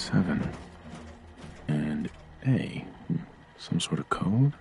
7 and A. Some sort of code?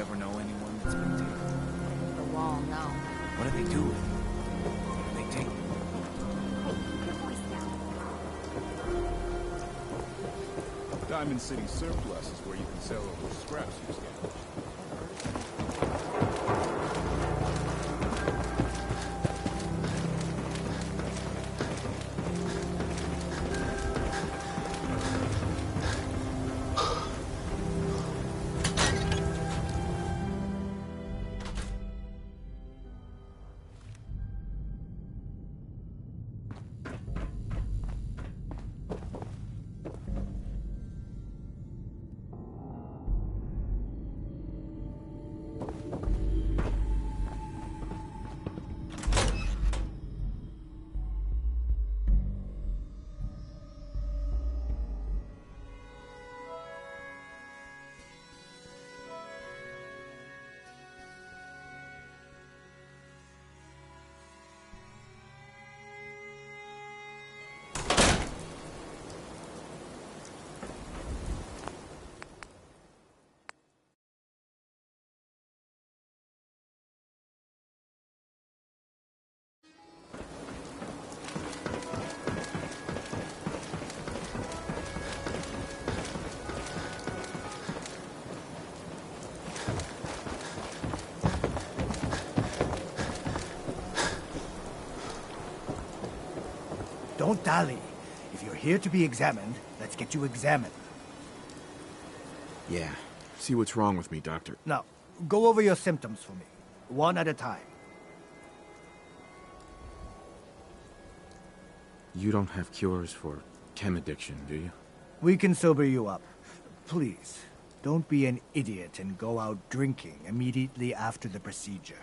ever know anyone that's been taken? The wall, no. What do they do with it? What do they take? Hey, your voice down. Diamond City Surplus is where you can sell all those scraps you scavenged. Don't dally. If you're here to be examined, let's get you examined. Yeah. See what's wrong with me, Doctor. Now, go over your symptoms for me, one at a time. You don't have cures for chem addiction, do you? We can sober you up. Please, don't be an idiot and go out drinking immediately after the procedure.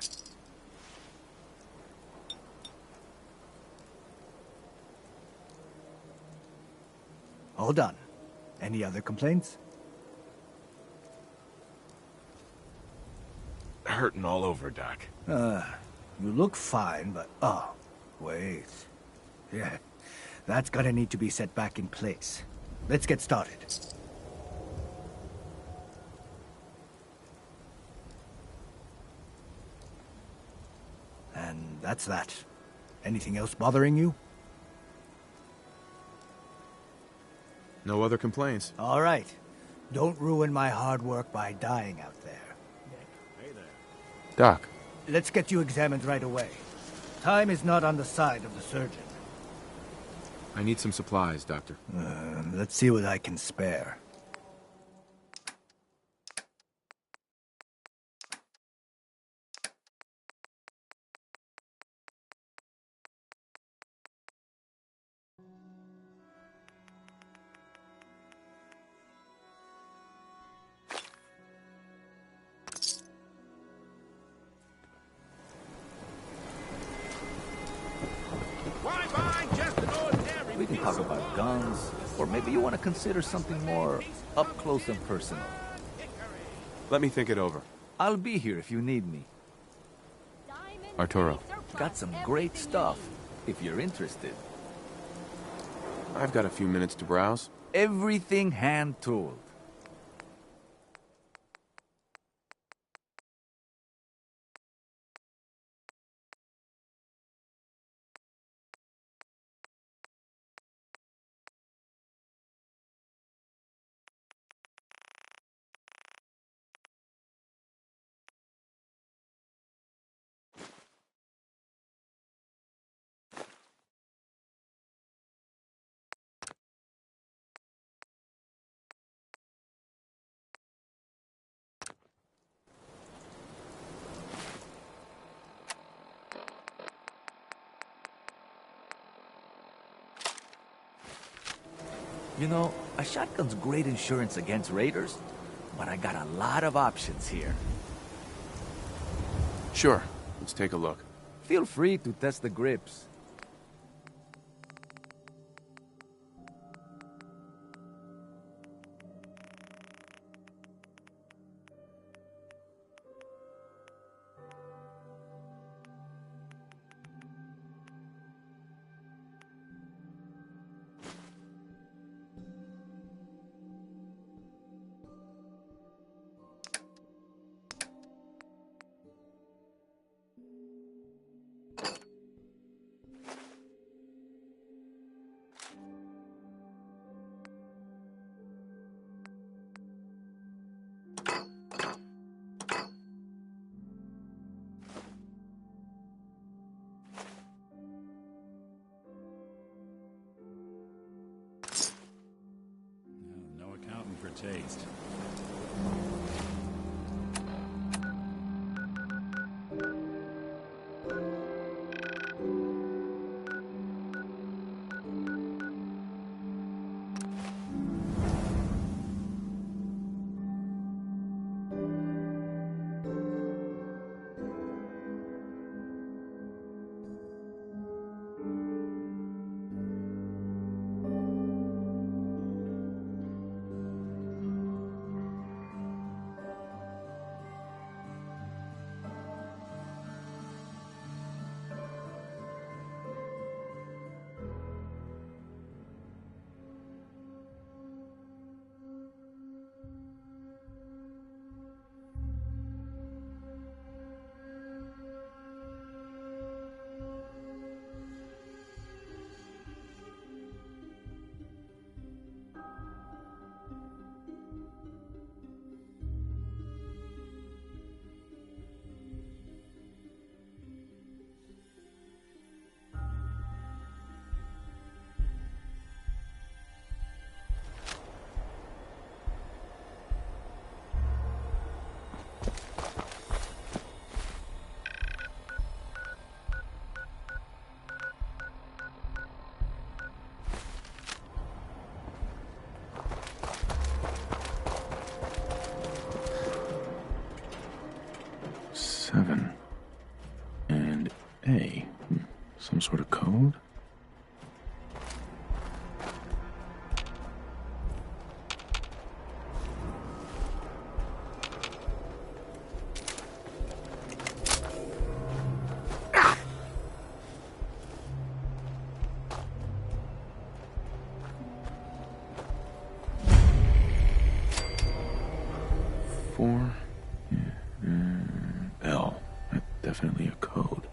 All done. Any other complaints? Hurting all over, Doc. You look fine, but... Oh, wait. Yeah, that's gonna need to be set back in place. Let's get started. And that's that. Anything else bothering you? No other complaints. All right. Don't ruin my hard work by dying out there. Doc. Let's get you examined right away. Time is not on the side of the surgeon. I need some supplies, Doctor. Let's see what I can spare. We can talk about guns, or maybe you want to consider something more up close and personal. Let me think it over. I'll be here if you need me. Arturo. Got some great stuff, if you're interested. I've got a few minutes to browse. Everything hand-tooled. You know, a shotgun's great insurance against raiders, but I got a lot of options here. Sure. Let's take a look. Feel free to test the grips. taste. Seven. And A. Some sort of code? Four. L. That's definitely a code.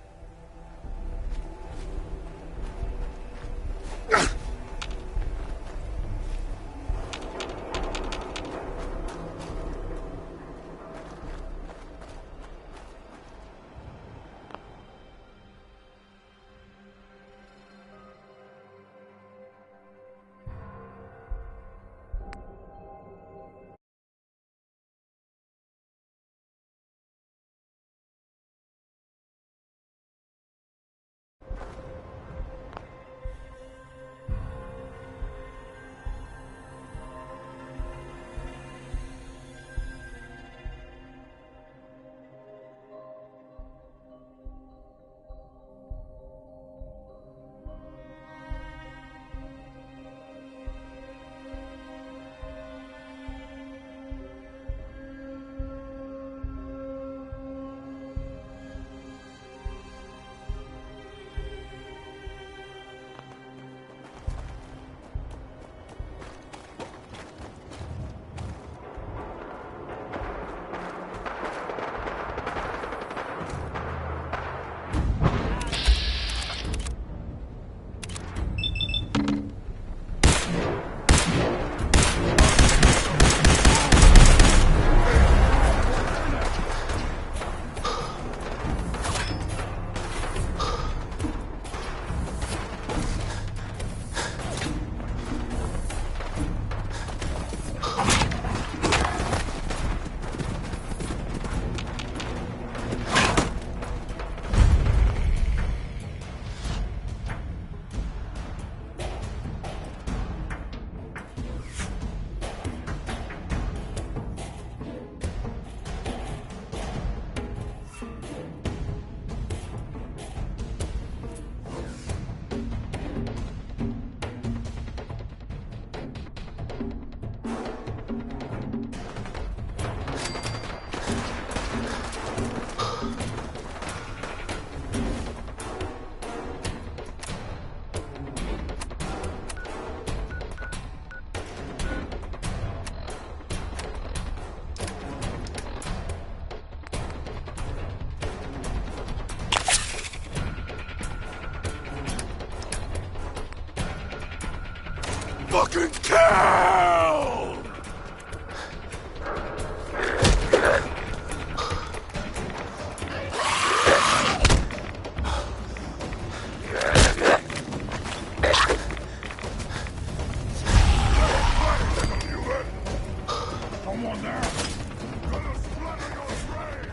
Fucking kill! Someone there! Gonna splatter your grave!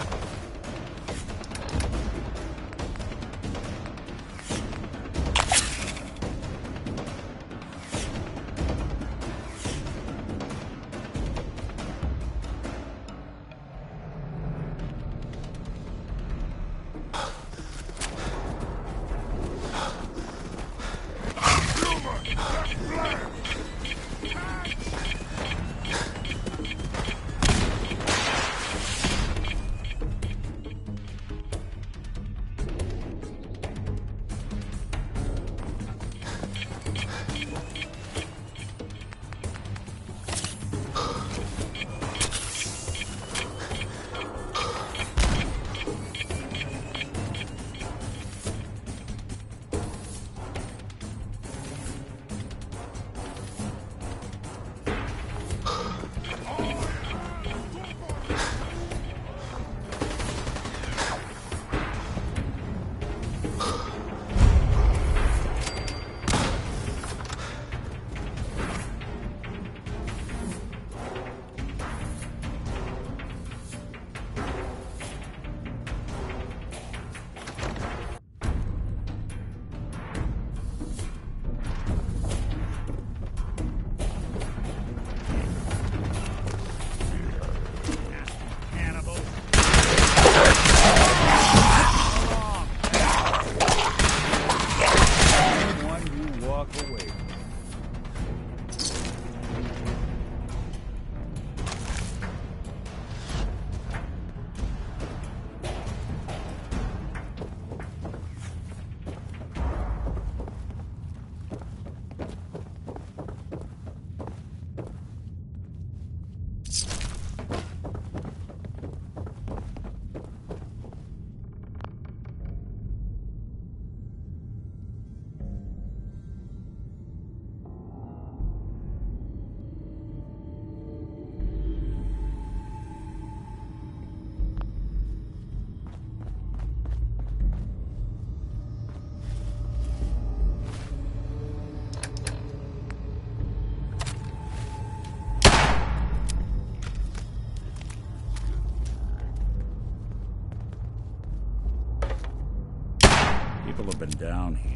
People have been down here.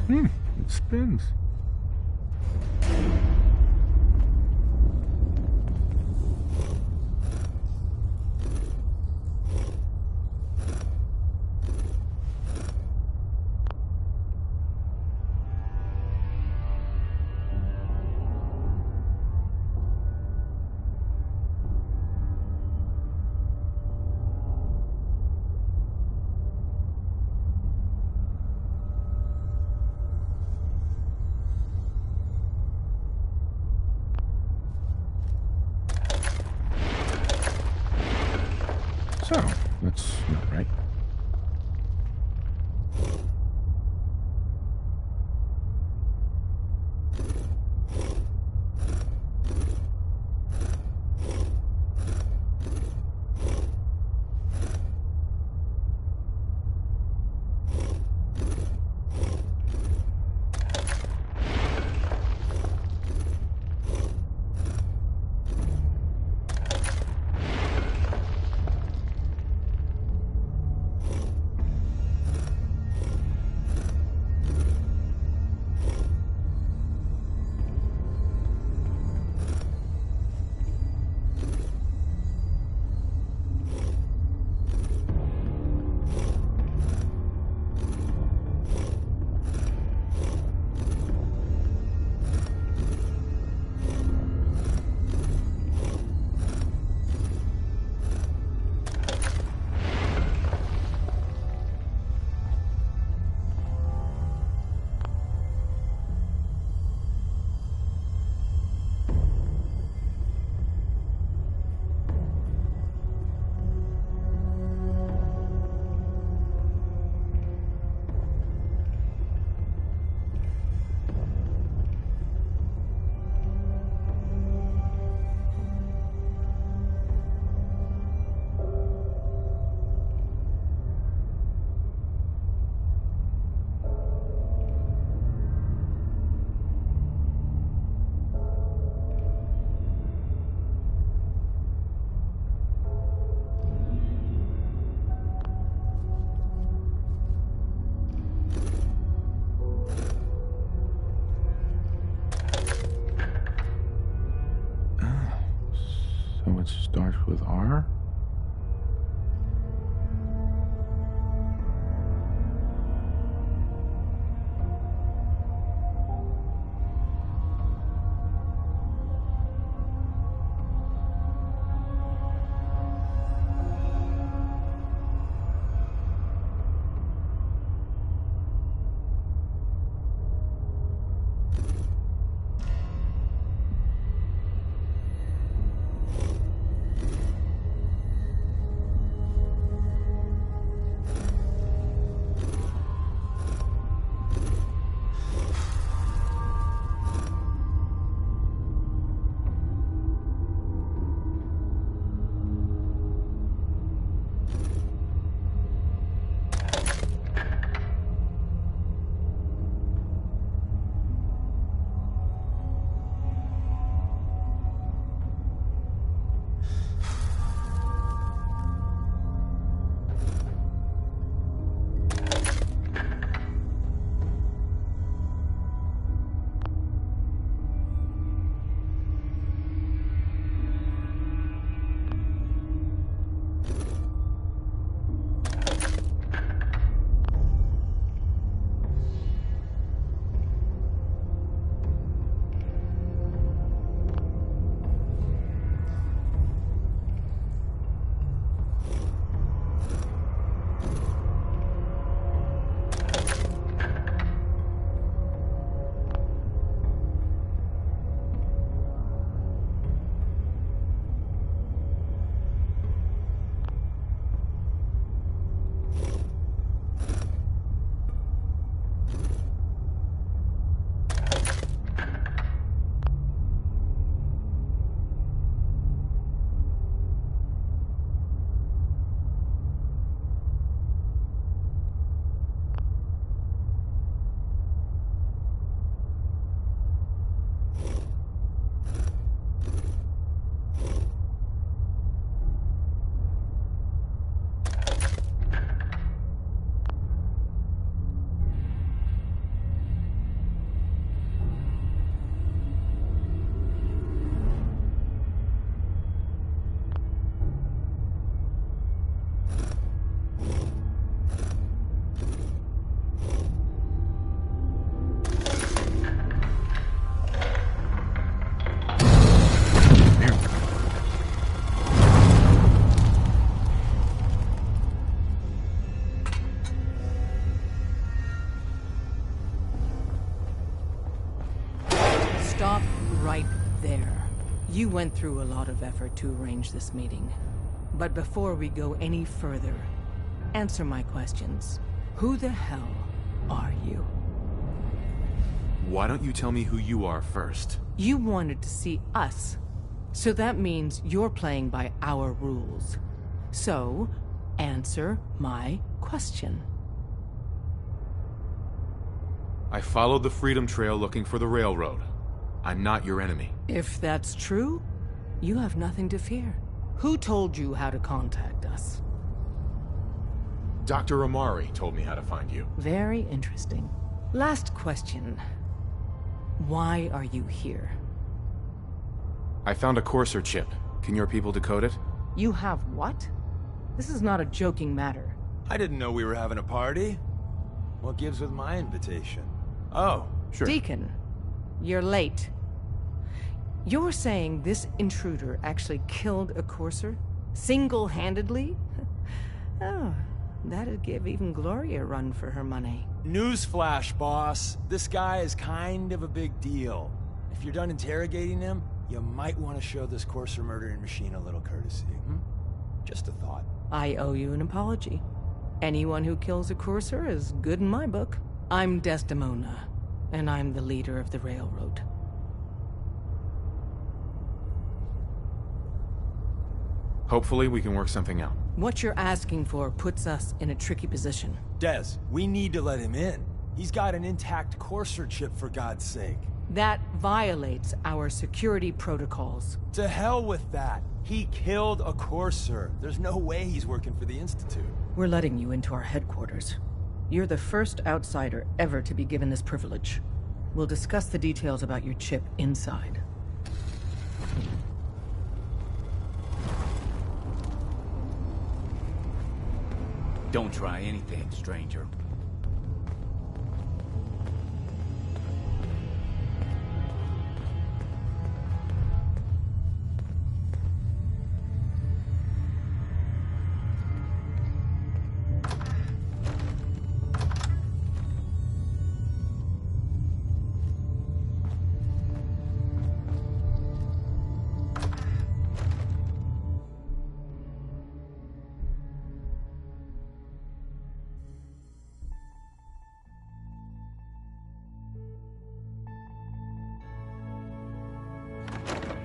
It spins. So, that's not right. So it starts with R? Right there. You went through a lot of effort to arrange this meeting. But before we go any further, answer my questions. Who the hell are you? Why don't you tell me who you are first? You wanted to see us. So that means you're playing by our rules. So, answer my question. I followed the Freedom Trail looking for the railroad. I'm not your enemy. If that's true, you have nothing to fear. Who told you how to contact us? Dr. Amari told me how to find you. Very interesting. Last question. Why are you here? I found a Courser chip. Can your people decode it? You have what? This is not a joking matter. I didn't know we were having a party. What gives with my invitation? Oh, Sure. Deacon, you're late. You're saying this intruder actually killed a Courser? Single-handedly? Oh, that'd give even Gloria a run for her money. Newsflash, boss. This guy is kind of a big deal. If you're done interrogating him, you might want to show this Courser murdering machine a little courtesy. Just a thought. I owe you an apology. Anyone who kills a Courser is good in my book. I'm Desdemona, and I'm the leader of the railroad. Hopefully we can work something out. What you're asking for puts us in a tricky position. Des, we need to let him in. He's got an intact Courser chip, for God's sake. That violates our security protocols. To hell with that. He killed a Courser. There's no way he's working for the Institute. We're letting you into our headquarters. You're the first outsider ever to be given this privilege. We'll discuss the details about your chip inside. Don't try anything, stranger.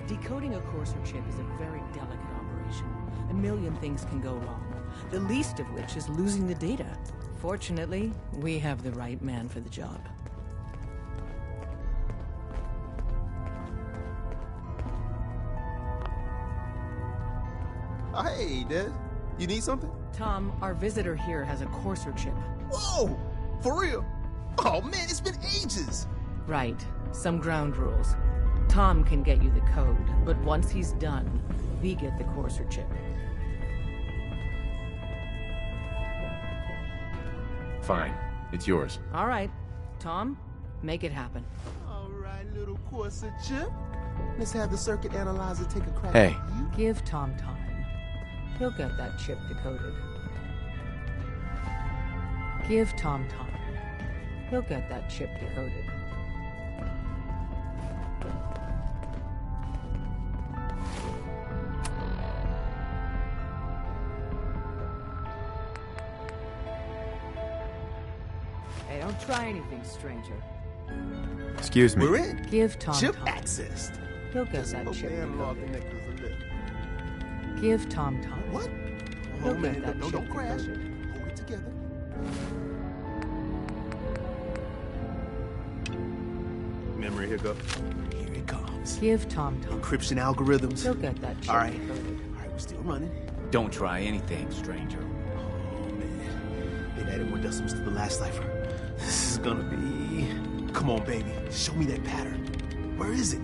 Decoding a Courser chip is a very delicate operation. A million things can go wrong, the least of which is losing the data. Fortunately, we have the right man for the job. Hey, Des. You need something? Tom, our visitor here has a Courser chip. Whoa! For real? Oh, man, it's been ages! Right. Some ground rules. Tom can get you the code, but once he's done, we get the Courser chip. Fine. It's yours. All right. Tom, make it happen. All right, little Courser chip. Let's have the circuit analyzer take a crack Hey. at you. Give Tom time. He'll get that chip decoded. Give Tom time. He'll get that chip decoded. Hey, don't try anything, stranger. Excuse me. We're in. Give Tom Chip time. accessed. He'll get Just that hope chip they unlock the decoded. necklace a little. Give Tom time. What? He'll Oh, get man, that no, chip don't crash. decoded. Hold it together. Memory hiccup. Here it comes. Give Tom time. Encryption algorithms. He'll get that chip All right. decoded. All right, we're still running. Don't try anything, stranger. Oh, man. Been adding more decimals to the last cipher. This is gonna be... Come on, baby. Show me that pattern. Where is it?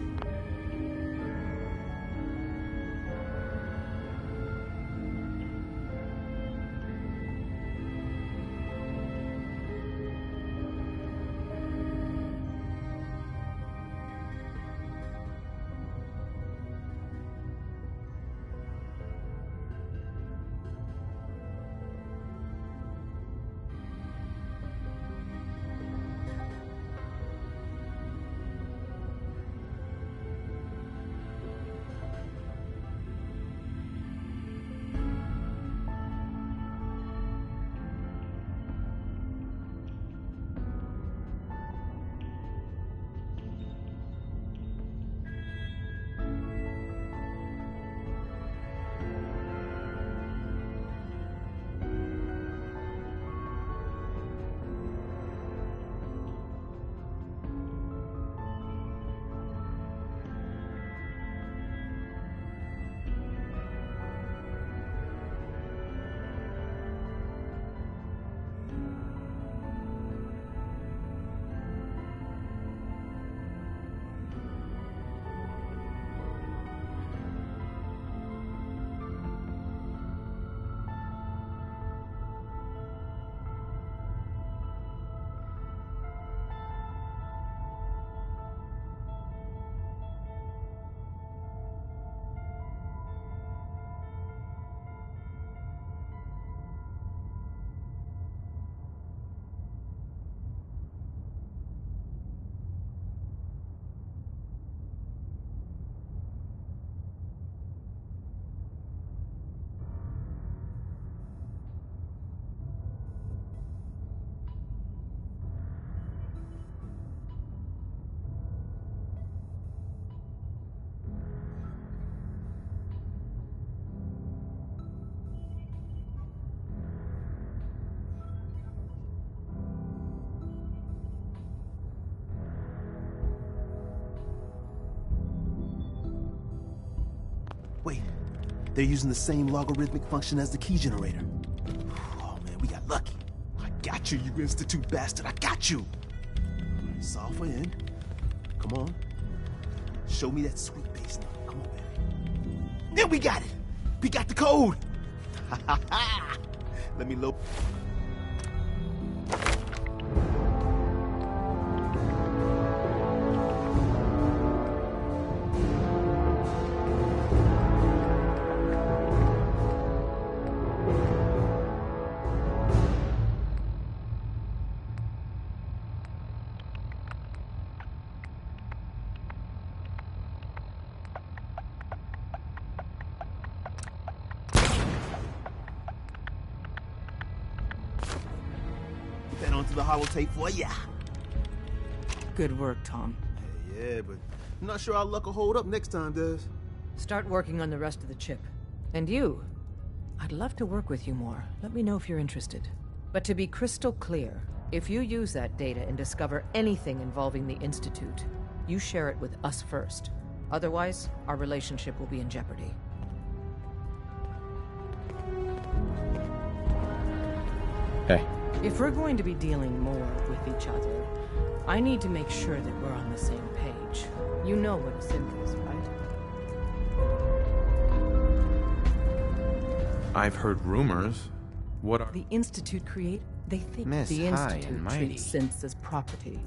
They're using the same logarithmic function as the key generator. Oh man, we got lucky. I got you, you Institute bastard. I got you. Software in. Come on. Show me that sweet bass note. Come on, baby. Then we got it. We got the code. Let me load. That onto the holotape for ya. Good work, Tom. Yeah, but I'm not sure our luck will hold up next time, Des. Start working on the rest of the chip. And you, I'd love to work with you more. Let me know if you're interested. But to be crystal clear, if you use that data and discover anything involving the Institute, you share it with us first. Otherwise, our relationship will be in jeopardy. Hey. If we're going to be dealing more with each other, I need to make sure that we're on the same page. You know what a synth is, right? I've heard rumors. What are... The Institute create... They think Miss the High Institute and Mighty. treats synths as property.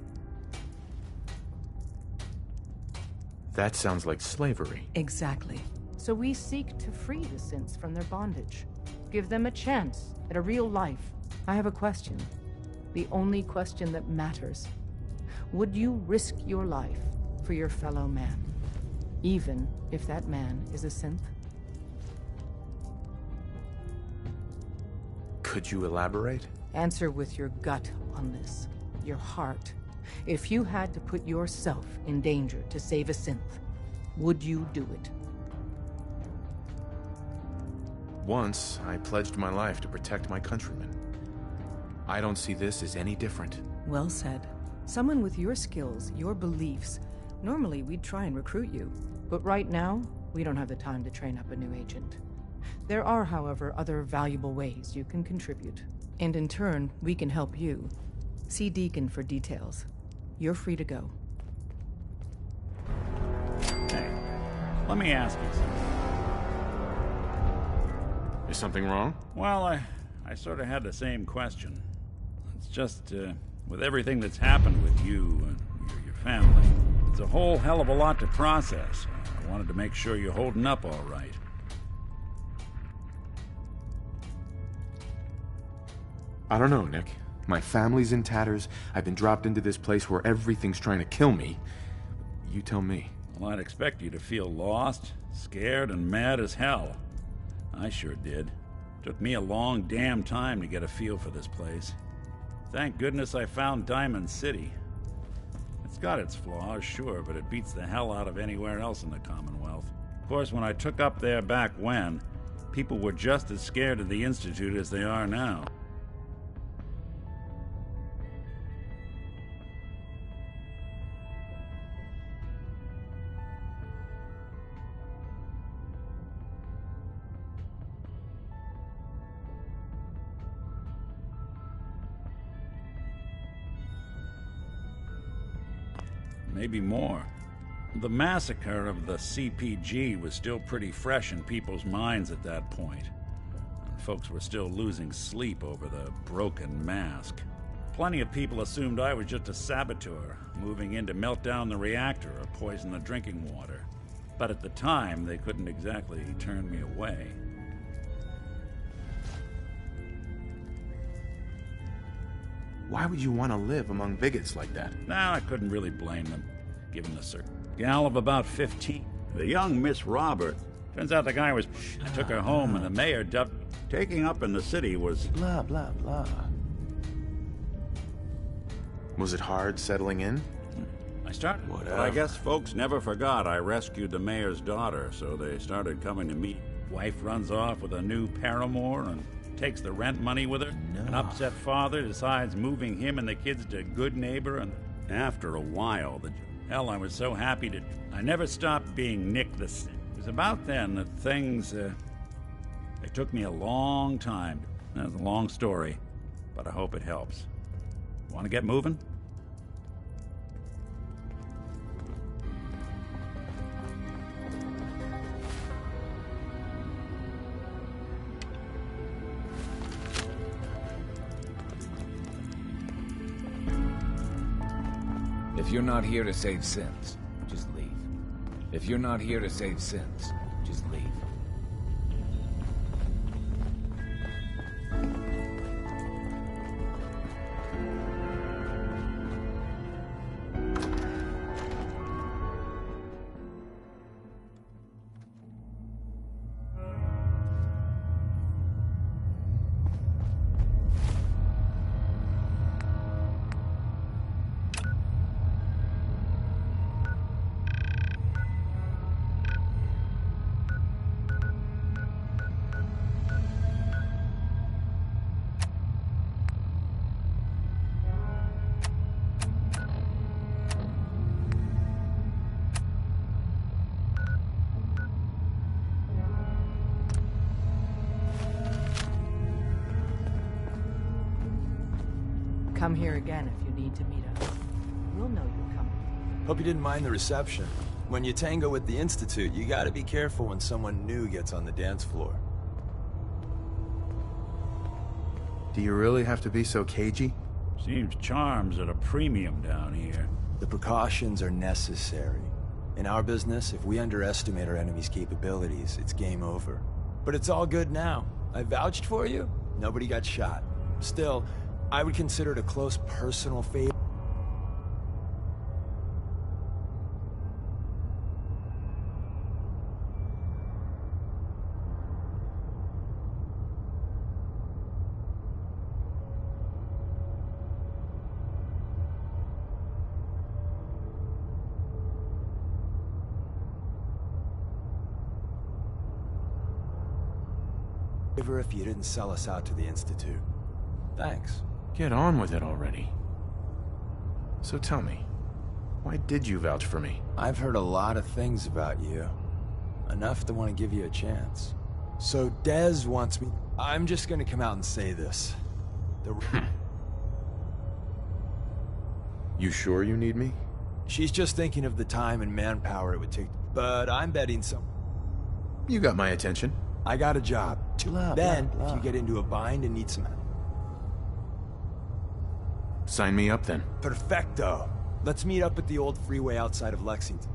That sounds like slavery. Exactly. So we seek to free the synths from their bondage. Give them a chance at a real life. I have a question. The only question that matters. Would you risk your life for your fellow man? Even if that man is a synth? Could you elaborate? Answer with your gut on this. Your heart. If you had to put yourself in danger to save a synth, would you do it? Once, I pledged my life to protect my countrymen. I don't see this as any different. Well said. Someone with your skills, your beliefs, normally we'd try and recruit you. But right now, we don't have the time to train up a new agent. There are, however, other valuable ways you can contribute. And in turn, we can help you. See Deacon for details. You're free to go. Hey, let me ask you something. Is something wrong? Well, I sort of had the same question. It's just, with everything that's happened with you and your family, it's a whole hell of a lot to process. I wanted to make sure you're holding up all right. I don't know, Nick. My family's in tatters. I've been dropped into this place where everything's trying to kill me. You tell me. Well, I'd expect you to feel lost, scared, and mad as hell. I sure did. Took me a long damn time to get a feel for this place. Thank goodness I found Diamond City. It's got its flaws, sure, but it beats the hell out of anywhere else in the Commonwealth. Of course, when I took up there back when, people were just as scared of the Institute as they are now. Maybe more. The massacre of the CPG was still pretty fresh in people's minds at that point. And folks were still losing sleep over the broken mask. Plenty of people assumed I was just a saboteur, moving in to melt down the reactor or poison the drinking water. But at the time, they couldn't exactly turn me away. Why would you want to live among bigots like that? Now, I couldn't really blame them, given the gal of about 15. The young Miss Robert. Turns out the guy was... I took her home and the mayor dubbed... Taking up in the city was... Blah, blah, blah. Was it hard settling in? I started... Whatever. But I guess folks never forgot I rescued the mayor's daughter, so they started coming to me. Wife runs off with a new paramour and takes the rent money with her. No. An upset father decides moving him and the kids to Good Neighbor, and after a while, hell, I was so happy to... I never stopped being Nick the... It was about then that things It took me a long time. That's a long story, but I hope it helps. Want to get moving? If you're not here to save sins, just leave. If you're not here to save sins, just leave. Come here again if you need to meet us. We'll know you're coming. Hope you didn't mind the reception. When you tango with the Institute, you gotta be careful when someone new gets on the dance floor. Do you really have to be so cagey? Seems charm's at a premium down here. The precautions are necessary. In our business, if we underestimate our enemy's capabilities, it's game over. But it's all good now. I vouched for you. Nobody got shot. Still, I would consider it a close personal favor. If you didn't sell us out to the Institute. Thanks. Get on with it already. So tell me, why did you vouch for me? I've heard a lot of things about you. Enough to want to give you a chance. So Dez wants me... I'm just gonna come out and say this. You sure you need me? She's just thinking of the time and manpower it would take. But I'm betting some... You got my attention. I got a job. Then, if you get into a bind and need some help. Sign me up then. Perfecto. Let's meet up at the old freeway outside of Lexington.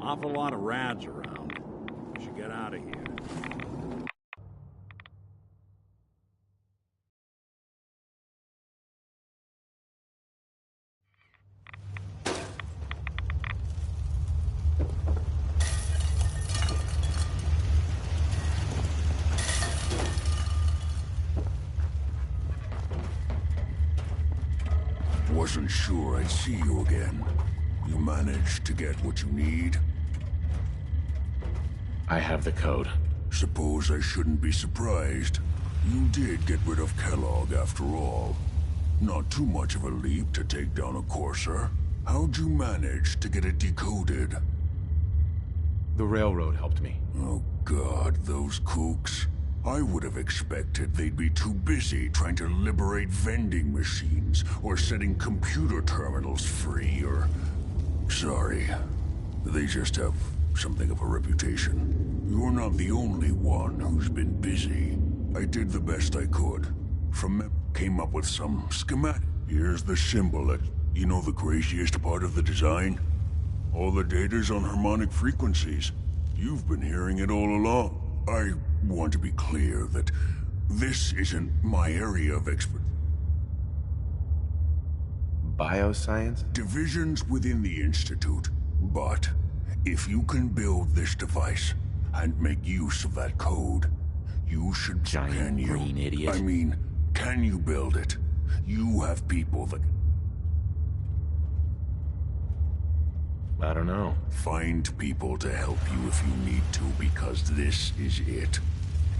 Awful lot of rads around. We should get out of here. Wasn't sure I'd see you again. You managed to get what you need? I have the code. Suppose I shouldn't be surprised. You did get rid of Kellogg after all. Not too much of a leap to take down a courser. How'd you manage to get it decoded? The railroad helped me. Oh God, those kooks. I would have expected they'd be too busy trying to liberate vending machines or setting computer terminals free or... Sorry. They just have something of a reputation. You're not the only one who's been busy. I did the best I could. Came up with some schematic. Here's the symbol. You know the craziest part of the design? All the data's on harmonic frequencies. You've been hearing it all along. I want to be clear that this isn't my area of expertise. Bioscience? Divisions within the Institute. But if you can build this device and make use of that code, you should... Giant green idiot. I mean, can you build it? You have people that... I don't know. Find people to help you if you need to, because this is it.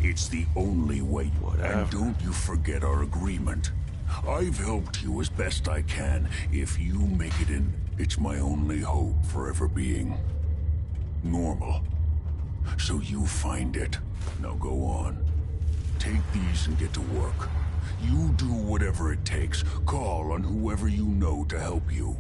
It's the only way. Whatever. And don't you forget our agreement. I've helped you as best I can. If you make it in, it's my only hope for ever being normal. So you find it. Now go on. Take these and get to work. You do whatever it takes. Call on whoever you know to help you.